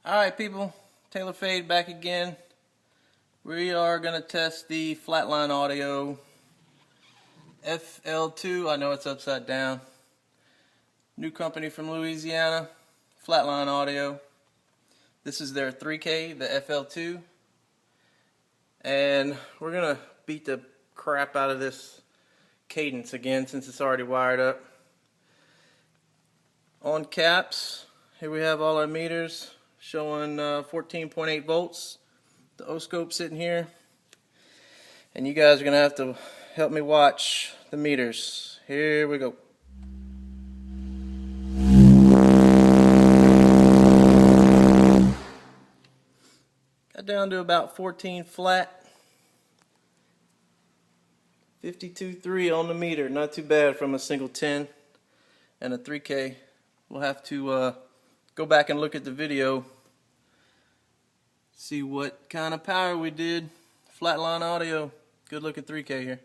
Alright people, Taylor Fade back again. We are going to test the Flatline audio FL2. I know it's upside down. New company from Louisiana, Flatline Audio. This is their 3K, the FL2. And we're going to beat the crap out of this Cadence again since it's already wired up. On caps, here we have all our meters showing 14.8 volts. The oscope sitting here. And you guys are going to have to help me watch the meters. Here we go. Got down to about 14 flat. 52.3 on the meter. Not too bad from a single 10 and a 3K. We'll have to go back and look at the video, see what kind of power we did. Flatline audio. Good looking 3K here.